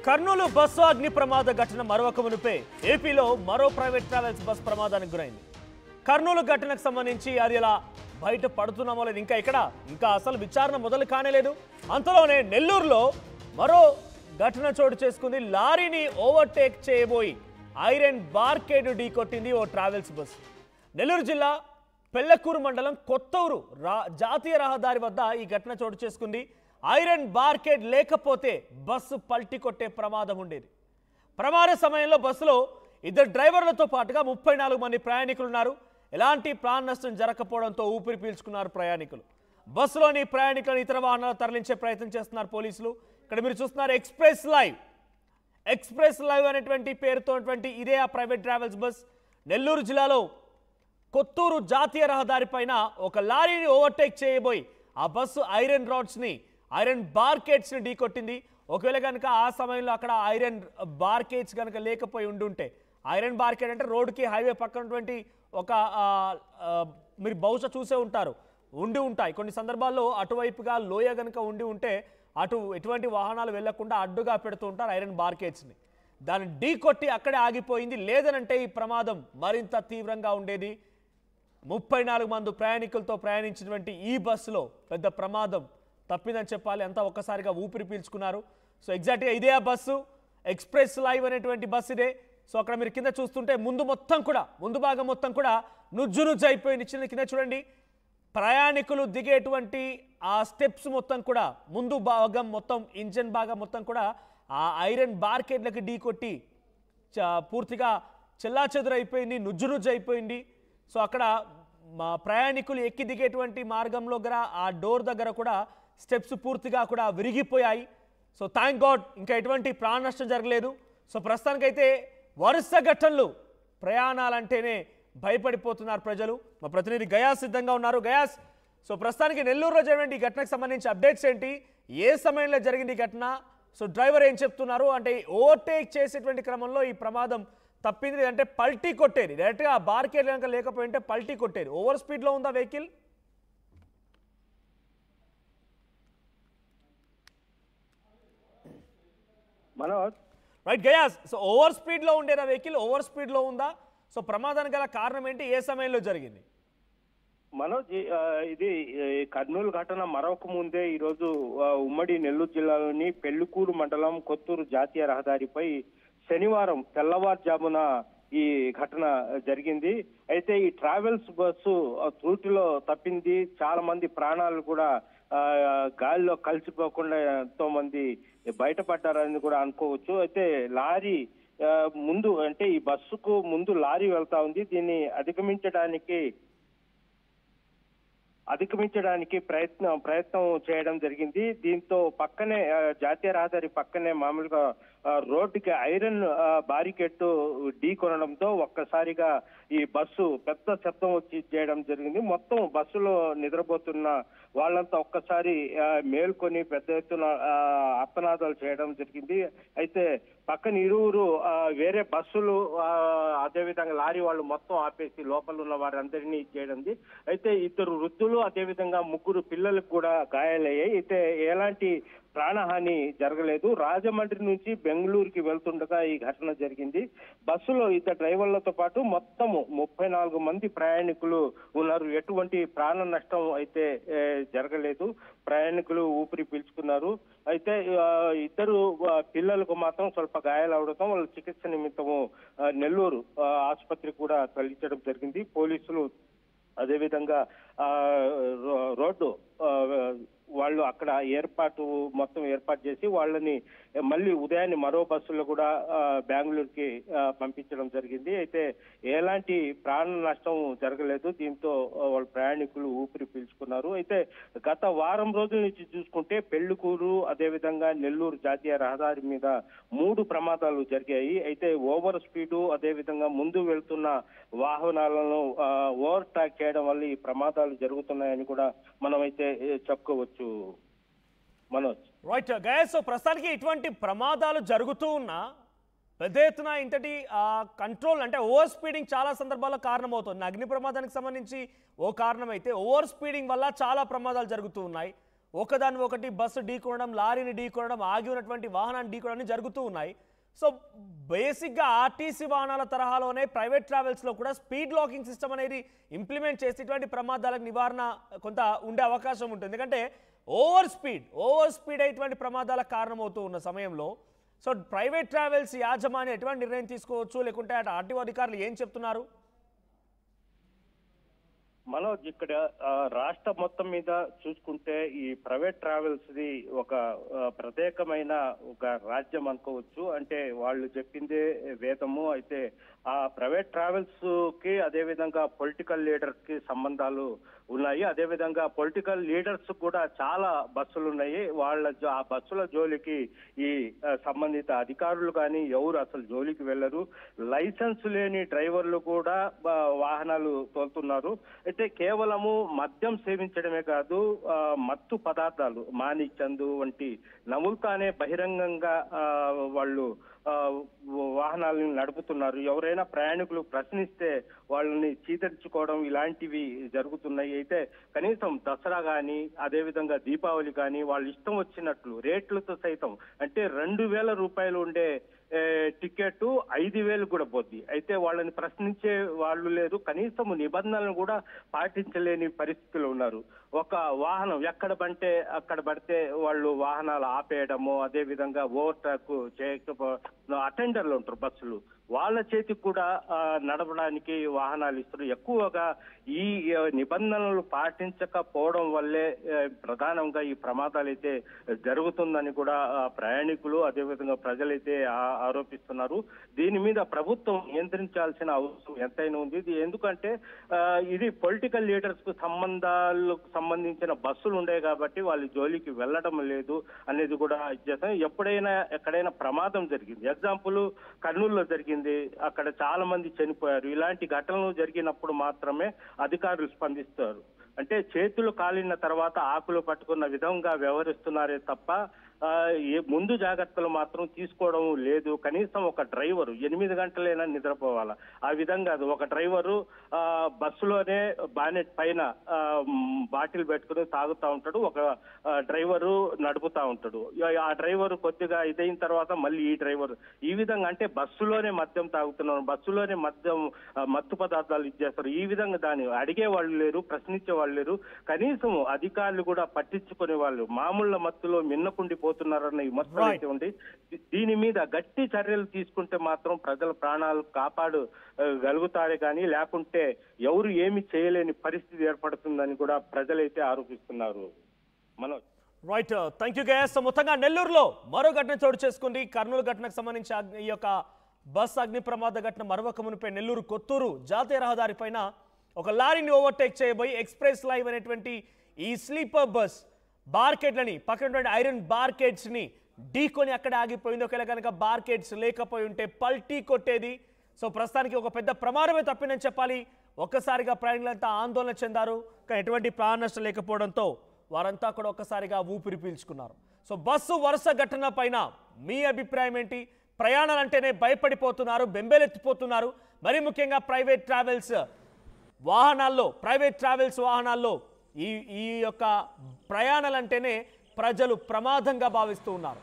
Kurnool bus అగ్ని ప్రమాద ఘటన మరొక మునిపే ఏపీలో మరో ప్రైవేట్ ట్రావెల్స్ బస్ ప్రమాదానికి గురైంది. కర్నూలు ఘటనకు సంబంధించి అది ఎలా బయట పడుతున్నామో లేదు ఇంకా అసలు విచారణ మొదలు కానేలేదు. అంతలోనే నెల్లూరులో మరో ఘటన చోటు చేసుకుంది. లారీని ఓవర్టేక్ చేయబోయి ఐరన్ బార్కేడ్ ఢీకొట్టింది ఓ ట్రావెల్స్ బస్సు. నెల్లూరు జిల్లా పెళ్లకూరు మండలం కొత్తూరు జాతీయ రహదారి వద్ద ఈ ఘటన చోటు చేసుకుంది. ఐరన్ బార్కేడ్ లేకపోతే బస్సు పల్టీ కొట్టే ప్రమాదం ఉండేది. ప్రమాద సమయంలో బస్సులో ఇద్దరు డ్రైవర్లతో పాటుగా 34 మంది ప్రయాణికులు ఉన్నారు. ఎలాంటి ప్రాణ నష్టం జరగకపోవడంతో ఊపిరి పీల్చుకున్నారు ప్రయాణికులు. బస్సులోని ప్రయాణికులను ఇతర వాహనాలు తరలించే ప్రయత్నం చేస్తున్నారు పోలీసులు. ఇక్కడ మీరు చూస్తున్నారు ఎక్స్ప్రెస్ లైవ్ అనేటువంటి పేరుతో ఇదే ఆ ప్రైవేట్ ట్రావెల్స్ బస్. నెల్లూరు జిల్లాలో కొత్తూరు జాతీయ రహదారి పైన ఒక లారీని ఓవర్టేక్ చేయబోయి ఆ బస్సు ఐరన్ బార్కేడ్స్ని ఢీకొట్టింది. ఒకవేళ కనుక ఆ సమయంలో అక్కడ ఐరన్ బార్కేడ్స్ కనుక లేకపోయి ఉండుంటే, ఐరన్ బార్కేడ్ అంటే రోడ్డుకి హైవే పక్కనటువంటి ఒక మీరు బహుశా చూసే ఉంటాయి కొన్ని సందర్భాల్లో అటువైపుగా లోయ కనుక ఉంటే అటు ఎటువంటి వాహనాలు వెళ్లకుండా అడ్డుగా పెడుతూ ఉంటారు ఐరన్ బార్కేడ్స్ని. దాన్ని ఢీకొట్టి అక్కడే ఆగిపోయింది. లేదనంటే ఈ ప్రమాదం మరింత తీవ్రంగా ఉండేది. 34 మంది ప్రయాణికులతో ప్రయాణించినటువంటి ఈ బస్సులో పెద్ద ప్రమాదం తప్పిందని చెప్పాలి. అంతా ఒక్కసారిగా ఊపిరి పీల్చుకున్నారు. సో ఎగ్జాక్ట్గా ఇదే ఆ బస్సు, ఎక్స్ప్రెస్ లైవ్ అనేటువంటి బస్సు ఇదే. సో అక్కడ మీరు కింద చూస్తుంటే ముందు భాగం మొత్తం కూడా నుజ్జు అయిపోయింది. కింద చూడండి, ప్రయాణికులు దిగేటువంటి ఆ స్టెప్స్ మొత్తం కూడా ముందు భాగం మొత్తం, ఇంజన్ భాగం మొత్తం కూడా ఆ ఐరన్ బార్కేడ్లకు ఢీకొట్టి పూర్తిగా చెల్లాచెదురైపోయింది, నుజ్జు అయిపోయింది. సో అక్కడ ప్రయాణికులు ఎక్కి దిగేటువంటి మార్గంలో ఆ డోర్ దగ్గర కూడా స్టెప్స్ పూర్తిగా కూడా విరిగిపోయాయి. సో థ్యాంక్ గాడ్ ఇంకా ఎటువంటి ప్రాణ నష్టం జరగలేదు. సో ప్రస్తుతానికైతే వరుస ఘటనలు, ప్రయాణాలంటేనే భయపడిపోతున్నారు ప్రజలు. మా ప్రతినిధి గయాస్ సిద్ధంగా ఉన్నారు. గయాస్, సో ప్రస్తుతానికి నెల్లూరులో జరిగిన ఈ ఘటనకు సంబంధించి అప్డేట్స్ ఏంటి? ఏ సమయంలో జరిగింది ఈ ఘటన? సో డ్రైవర్ ఏం చెప్తున్నారు? అంటే ఓవర్టేక్ చేసేటువంటి క్రమంలో ఈ ప్రమాదం తప్పింది అంటే పల్టీ కొట్టేది, డైరెక్ట్గా బార్కేడ్ కనుక లేకపోయింటే పల్టీ కొట్టేది. ఓవర్ స్పీడ్లో ఉందా vehicle? Right guys, so over స్పీడ్లో ఉండేదా వెహికల్? ఓవర్ స్పీడ్లో ఉందా? సో ప్రమాదానికి గల కారణం ఏంటి? ఏ సమయంలో జరిగింది? మనోజ్, ఇది కర్నూలు ఘటన మరొక ముందే ఈరోజు ఉమ్మడి నెల్లూరు జిల్లాలోని పెళ్లికూరు మండలం కొత్తూరు జాతీయ రహదారిపై శనివారం తెల్లవారుజామున ఈ ఘటన జరిగింది. అయితే ఈ ట్రావెల్స్ బస్సు త్రూటిలో తప్పింది. చాలా మంది ప్రాణాలు కూడా గాలిలో కలిసిపోకుండా ఎంతో మంది బయటపడ్డారని కూడా అనుకోవచ్చు. అయితే లారీ ముందు, అంటే ఈ బస్సుకు ముందు లారీ వెళ్తా ఉంది. దీన్ని అధిగమించడానికి ప్రయత్నం చేయడం జరిగింది. దీంతో పక్కనే జాతీయ రహదారి పక్కనే మామూలుగా రోడ్డుకి ఐరన్ బారికేడ్ ఢీ కొనడంతో ఒక్కసారిగా ఈ బస్సు పెద్ద శబ్దం వచ్చి చేయడం జరిగింది. మొత్తం బస్సులో నిద్రపోతున్న వాళ్ళంతా ఒక్కసారి మేల్కొని పెద్ద ఎత్తున అర్తనాదాలు చేయడం జరిగింది. అయితే పక్కన ఇరువురు వేరే బస్సులు అదేవిధంగా లారీ వాళ్ళు మొత్తం ఆపేసి లోపల ఉన్న వారందరినీ చేయడం. అయితే 2 వృద్ధులు అదేవిధంగా 3 పిల్లలకు కూడా గాయాలయ్యాయి. అయితే ఎలాంటి ప్రాణహాని జరగలేదు. రాజమండ్రి నుంచి బెంగళూరుకి వెళ్తుండగా ఈ ఘటన జరిగింది. బస్సులో 2 డ్రైవర్లతో పాటు మొత్తం 34 మంది ప్రయాణికులు ఉన్నారు. ఎటువంటి ప్రాణ నష్టం అయితే జరగలేదు. ప్రయాణికులు ఊపిరి పీల్చుకున్నారు. అయితే 2 పిల్లలకు మాత్రం స్వల్ప గాయాలు అవడంతో వాళ్ళు చికిత్స నిమిత్తము నెల్లూరు ఆసుపత్రికి కూడా తరలించడం జరిగింది. పోలీసులు అదేవిధంగా రోడ్డు వాళ్ళు అక్కడ మొత్తం ఏర్పాటు చేసి వాళ్ళని మళ్ళీ ఉదయాన్నే మరో బస్సులో కూడా బెంగళూరుకి పంపించడం జరిగింది. అయితే ఎలాంటి ప్రాణ నష్టం జరగలేదు. దీంతో వాళ్ళ ప్రయాణికులు ఊపిరి పీల్చుకున్నారు. అయితే గత వారం రోజుల నుంచి చూసుకుంటే పెళ్లికూరు అదేవిధంగా నెల్లూరు జాతీయ రహదారి మీద 3 ప్రమాదాలు జరిగాయి. అయితే ఓవర్ స్పీడు అదేవిధంగా ముందు వెళ్తున్న వాహనాలను ఓవర్ టేక్ చేయడం వల్ల ఈ ప్రమాదాలు జరుగుతున్నాయని కూడా మనం అయితే చెప్పుకోవచ్చు. మనోజ్, రైట్ గైస్, సో ప్రస్తుతానికి ఇటువంటి ప్రమాదాలు జరుగుతూ ఉన్నా పెద్ద ఎత్తున ఇంతటి కంట్రోల్ అంటే ఓవర్ స్పీడింగ్ చాలా సందర్భాల్లో కారణమవుతుంది. అగ్ని ప్రమాదానికి సంబంధించి ఓ కారణమైతే ఓవర్ స్పీడింగ్ వల్ల చాలా ప్రమాదాలు జరుగుతూ ఉన్నాయి. ఒకదాని ఒకటి బస్సు ఢీకొనడం, లారీని ఢీకొనడం, ఆగి ఉన్నటువంటి వాహనాన్ని ఢీకొనడం జరుగుతూ ఉన్నాయి. సో బేసిక్గా ఆర్టీసీ వాహనాల తరహాలోనే ప్రైవేట్ ట్రావెల్స్లో కూడా స్పీడ్ లాకింగ్ సిస్టమ్ అనేది ఇంప్లిమెంట్ చేసి ఇటువంటి ప్రమాదాలకు నివారణ కొంత ఉండే అవకాశం ఉంటుంది. ఎందుకంటే ఓవర్ స్పీడ్ అయ్యేటువంటి ప్రమాదాలకు కారణమవుతూ ఉన్న సమయంలో సో ప్రైవేట్ ట్రావెల్స్ యాజమాన్యం ఎటువంటి నిర్ణయం తీసుకోవచ్చు, లేకుంటే అటు ఆర్టీఓ అధికారులు ఏం చెప్తున్నారు? మనోజ్, ఇక్కడ రాష్ట్ర మొత్తం మీద చూసుకుంటే ఈ ప్రైవేట్ ట్రావెల్స్ ది ఒక ప్రత్యేకమైన ఒక రాజ్యం అనుకోవచ్చు. అంటే వాళ్ళు చెప్పిందే వేదము. అయితే ఆ ప్రైవేట్ ట్రావెల్స్ కి అదే విధంగా పొలిటికల్ లీడర్స్ కి సంబంధాలు ఉన్నాయి. అదే విధంగా పొలిటికల్ లీడర్స్ కూడా చాలా బస్సులు ఉన్నాయి. ఆ బస్సుల జోలికి ఈ సంబంధిత అధికారులు కానీ ఎవరు అసలు జోలికి వెళ్ళరు. లైసెన్స్ లేని డ్రైవర్లు కూడా వాహనాలు తోలుతున్నారు. అయితే కేవలము మద్యం సేవించడమే కాదు, మత్తు పదార్థాలు మాణిక్చందు వంటి నములుతానే బహిరంగంగా వాళ్ళు వాహనాలను నడుపుతున్నారు. ఎవరైనా ప్రయాణికులు ప్రశ్నిస్తే వాళ్ళని చీదరించుకోవడం ఇలాంటివి జరుగుతున్నాయి. అయితే కనీసం దసరా కానీ అదేవిధంగా దీపావళి కానీ వాళ్ళు ఇష్టం వచ్చినట్లు రేట్లతో సైతం, అంటే 2,000 రూపాయలు ఉండే టికెట్ 5,000 కూడా పోద్ది. అయితే వాళ్ళని ప్రశ్నించే వాళ్ళు లేరు. కనీసం నిబంధనలను కూడా పాటించలేని పరిస్థితులు ఉన్నారు. ఒక వాహనం ఎక్కడ పడితే వాళ్ళు వాహనాలు ఆపేయడము, అదే విధంగా ఓవర్ టేక్ చేయకపోవడం, అటెండర్లు ఉంటారు బస్సులు, వాళ్ళ చేతికి కూడా నడపడానికి వాహనాలు ఇస్తారు. ఎక్కువగా ఈ నిబంధనలు పాటించకపోవడం వల్లే ప్రధానంగా ఈ ప్రమాదాలు అయితే జరుగుతుందని కూడా ప్రయాణికులు అదేవిధంగా ప్రజలైతే ఆరోపిస్తున్నారు. దీని మీద ప్రభుత్వం నియంత్రించాల్సిన అవసరం ఎంతైనా ఉంది. ఇది ఎందుకంటే ఇది పొలిటికల్ లీడర్స్ కు సంబంధించిన బస్సులు ఉండే కాబట్టి వాళ్ళ జోలికి వెళ్ళడం లేదు అనేది కూడా చేస్తాం. ఎప్పుడైనా ఎక్కడైనా ప్రమాదం జరిగింది, ఎగ్జాంపుల్ కర్నూలులో జరిగింది, అక్కడ చాలా మంది చనిపోయారు. ఇలాంటి ఘటనలు జరిగినప్పుడు మాత్రమే అధికారులు స్పందిస్తారు. అంటే చేతులు కాలిన తర్వాత ఆకులు పట్టుకున్న విధంగా వ్యవహరిస్తున్నారే తప్ప ముందు జాగ్రత్తలు మాత్రం తీసుకోవడం లేదు. కనీసం ఒక డ్రైవరు 8 గంటలైనా నిద్రపోవాలా, ఆ విధంగా ఒక డ్రైవరు బస్సులోనే బానెట్ పైన బాటిల్ పెట్టుకుని తాగుతూ ఉంటాడు, ఒక డ్రైవరు నడుపుతా ఉంటాడు. ఆ డ్రైవరు కొద్దిగా ఇదైన తర్వాత మళ్ళీ ఈ డ్రైవరు ఈ విధంగా, అంటే బస్సులోనే మద్యం తాగుతున్నారు, బస్సులోనే మత్తు పదార్థాలు ఇచ్చేస్తారు. ఈ విధంగా దాన్ని అడిగే వాళ్ళు లేరు, ప్రశ్నించే వాళ్ళు లేరు. కనీసం అధికారులు కూడా పట్టించుకునే వాళ్ళు మామూలు మత్తులో మిన్నకుండిపోతున్నారన్న విమర్శలు అయితే ఉంది. దీని మీద గట్టి చర్యలు తీసుకుంటే మాత్రం ప్రజల ప్రాణాలు కాపాడగలుగుతారే కానీ లేకుంటే ఎవరు ఏమి చేయలేని పరిస్థితి ఏర్పడుతుందని కూడా ప్రజలైతే ఆరోపిస్తున్నారు. Manoj, right, thank you guys. మొత్తంగా నెల్లూరులో మరో ఘటన చోటు చేసుకుంది. కర్నూలు ఘటనకు సంబంధించి ఈ యొక్క బస్ అగ్ని ప్రమాద ఘటన మరొక మునిపై నెల్లూరు కొత్తూరు జాతీయ రహదారి పైన ఒక లారీని ఓవర్టేక్ చేయబోయి ఎక్స్ప్రెస్ లైవ్ అనేటువంటి ఈ స్లీపర్ బస్ బార్కెట్లని పక్కన ఐరన్ బార్కెట్స్ని ఢీకొని అక్కడ ఆగిపోయింది. ఒకవేళ కనుక బార్కెట్స్ లేకపోయి ఉంటే పల్టీ కొట్టేది. సో ప్రస్తుతానికి ఒక పెద్ద ప్రమాదమే తప్పిందని చెప్పాలి. ఒక్కసారిగా ప్రయాణికులంతా ఆందోళన చెందారు. కానీ ఎటువంటి ప్రాణ నష్టం లేకపోవడంతో వారంతా కూడా ఒక్కసారిగా ఊపిరి పీల్చుకున్నారు. సో బస్సు వరుస ఘటన పైన మీ అభిప్రాయం ఏంటి? ప్రయాణాలంటేనే భయపడిపోతున్నారు, బెంబేలెత్తిపోతున్నారు. మరీ ముఖ్యంగా ప్రైవేట్ ట్రావెల్స్ వాహనాల్లో ఈ యొక్క ప్రయాణాలంటేనే ప్రజలు ప్రమాదంగా భావిస్తూ ఉన్నారు.